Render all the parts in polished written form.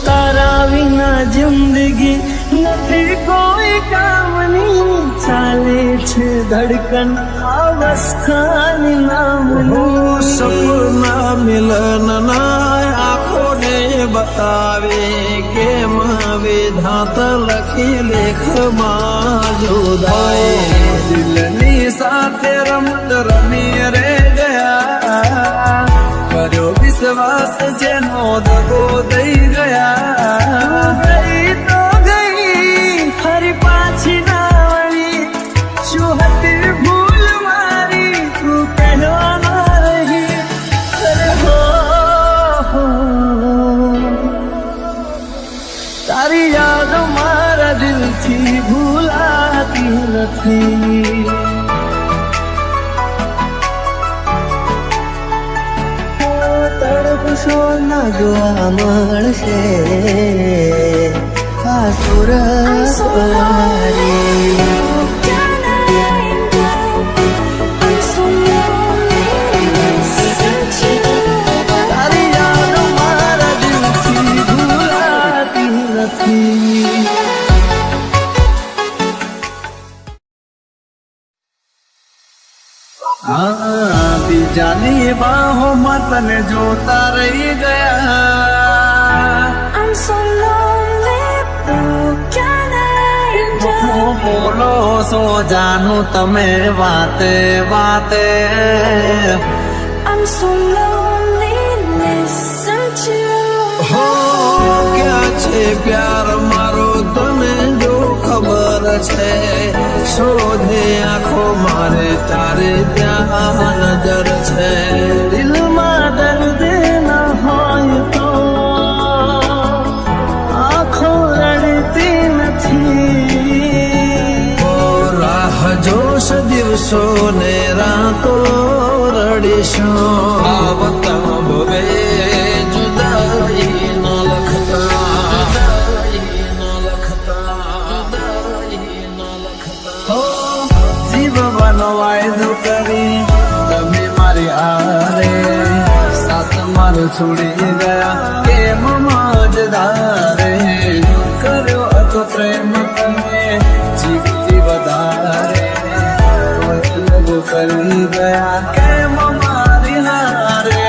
તારા વિના જિંદગી નથી કોઈ કામની, ચાલે છે ધડકન અવસ્થાની નામનું. સપના મિલનના આંખોને બતાવે, કેમ વિધાત લખી લેખમાં જોદાય. દિલની સાથે રમત રમી રે ગયા, કર્યો વિશ્વાસ જેનો દગો દઈ ગયા. ગઈ તો ગઈ, ફરી પાછી ના વળી, શું હતી ભૂલ મારી તું કહેવા ના રહી. અરે હો, તારી યાદ મારા દિલથી ભૂલાતી નથી. તડપશો ના જોવા મળશે આ સુરત મારી. તારી યાદ મારા દિલથી ભૂલાતી નથી. બીજાની બાહોમાં તને જોતા રહી ગયા. બોલો સો જાનું તમે વાતે વાતે. હો ક્યાં છે પ્યાર મારો તને જો ખબર છે, શોધે આંખો મારે તારે ત્યાં નજર છે. દિલમાં દર્દ ન હોય તો આંખો રડતી નથી. રાહ જોશ દિવસો ને રાતો રડીશું, આવતા ભવે જુદાઈ ન લખતા. જીવવાનો વાયદો કરી તમે મારી આરે, સાથ મારો છોડી ગયા કેમ મજદારે. કર્યો હતો પ્રેમ તમે જીવતી વધારે, લગ કરી ગયા કેમ મારી હારે.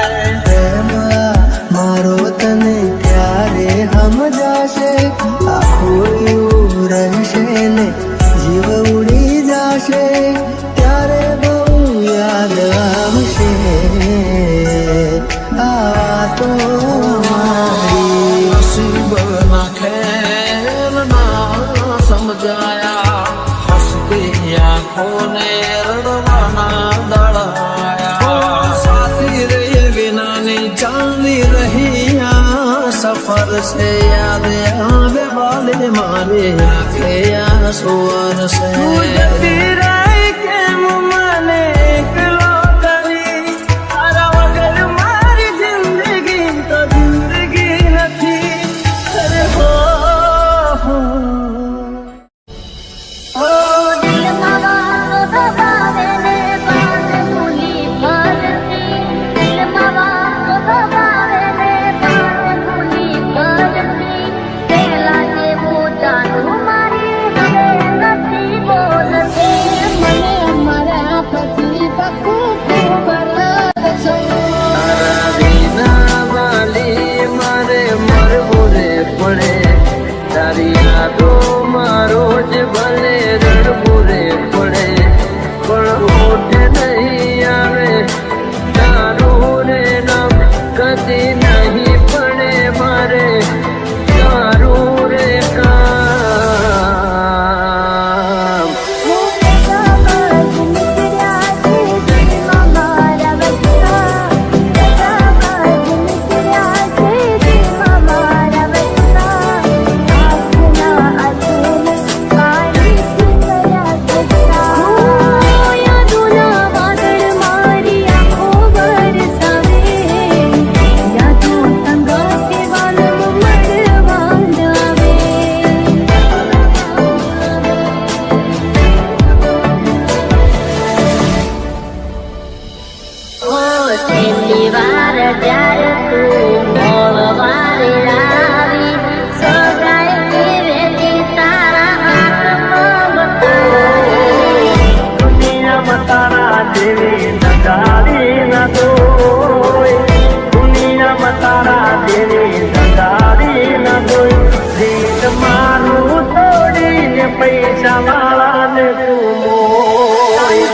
મારો તને ક્યારે સમજાશે, આખું એવું રહેશે ને જીવ ઉડી જશે, ત્યારે બહુ યાદ આવશે આ તો મારી. નસીબ ના ખેલ ના સમજાયા, હસતી આંખોને રડવાના દળાયા. સાથી રહી વિનાની ચાલી રહી આ સફર છે, યાદ આવે વાલે મારે આંખે આ સુવર છે. જતી રહી કેમ મને એકલો કરી, તારા વગર મારી જિંદગી તો જિંદગી નથી. અરે હો, પેલા જેવું જાણું મારી હવે નથી બોલતી. प्यार तू मोळवारी लावी सगाई वेदी तारा हात बतावी દુનિયામાં તારા જેવી નજારી ન કોઈ, દુનિયામાં તારા જેવી નજારી ન કોઈ. જીત મારું તોડીને પૈસા વાળાને તું મોય.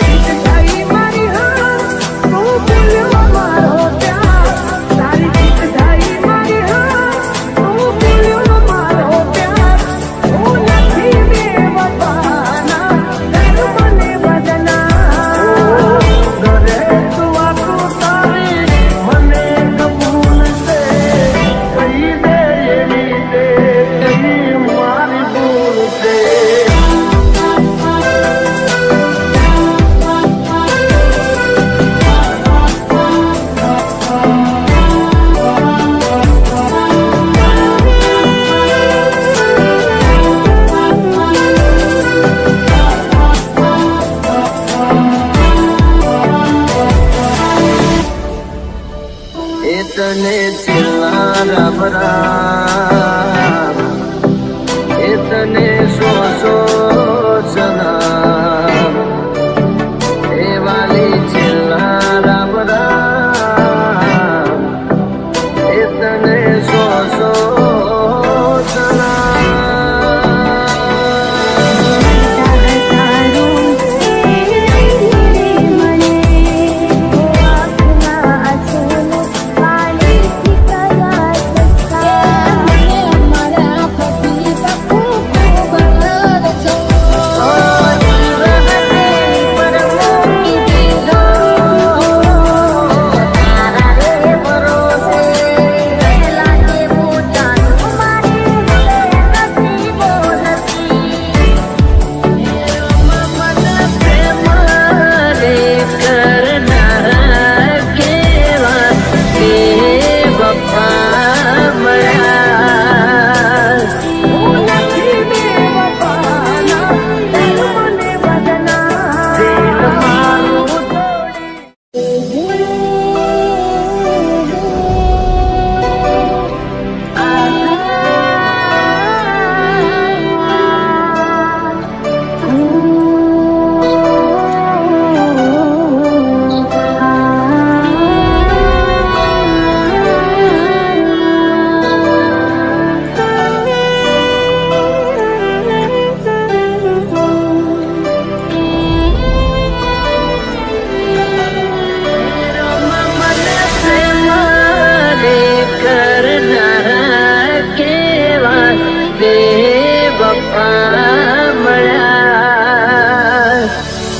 એતને છેલ્લા ભરા એતને સો સના એ વાલી છેલ્લા ભરા એતને સો સના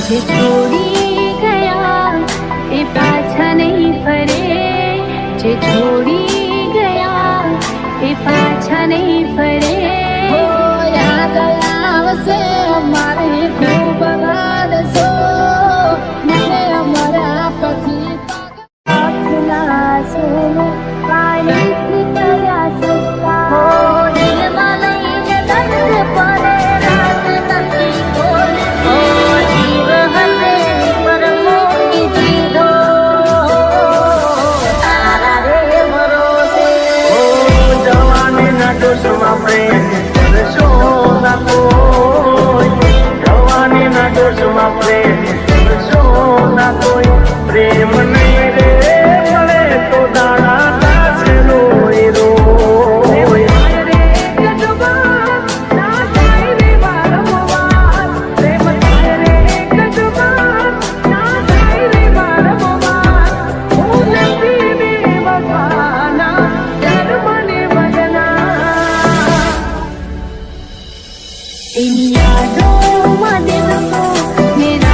જે છોડી ગયા એ પાછા નહીં ફરે, જે છોડી ગયા એ પાછા નહીં ફરે. હો યાદ આવશે અમારે ખૂબ વારસો, મને અમારા પછી પાકના સોનો પાણીથી કર્યા સસ્તા. હો દિલમાં લઈને દર્દ પડે રાત નથી ખોલે. હો જીવ હશે પર મૂકી દીધો તારા રે ભરોસે. જવાનીના જોશમાં પ્રેમ કરશો ના કોઈ, જવાનીના જોશમાં પ્રેમ કરશો ના કોઈ. પ્રેમ નહીં રે મળે તો દાડા દાસે રોય રોય. इन यादों में दिल को मेरा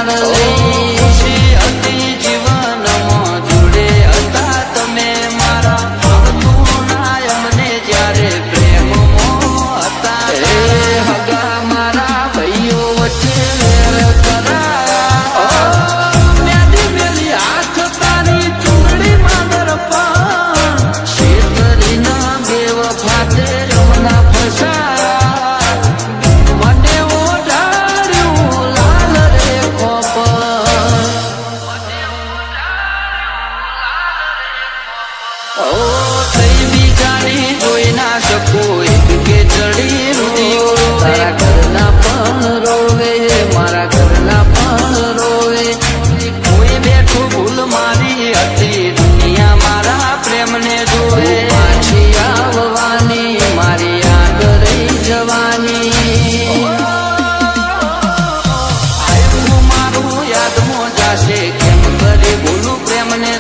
જાણ લઈ ખુશી હતી જીવનમાં જોડે હતા તમે મારા આવતું ના અમને જ્યારે પ્રેમમાં હતા એ હગા મારા ભાઈઓ વચ્ચે વેર કરાયા મેલી મેલી હાથ તારી ચૂંટણી માદર પણ શેતરીના બેવ ફાતે રમના ફસાયા મને ઓઢાડ્યું લાલ રે ખોપર ઓ થઈ બીજાની જોઈ ના શકો એક કે ચડી રૂડી તારા ઘરના પણ રોવે મારા ઘરના પણ રોવે કોઈ બેઠું ભૂલ મારી હતી દુનિયા મારા પ્રેમને જોવે પાછી આવવાની મારી આગળ રહી જવાની આયુ મારું યાદમાં જાશે કેમ કરી બોલું પ્રેમને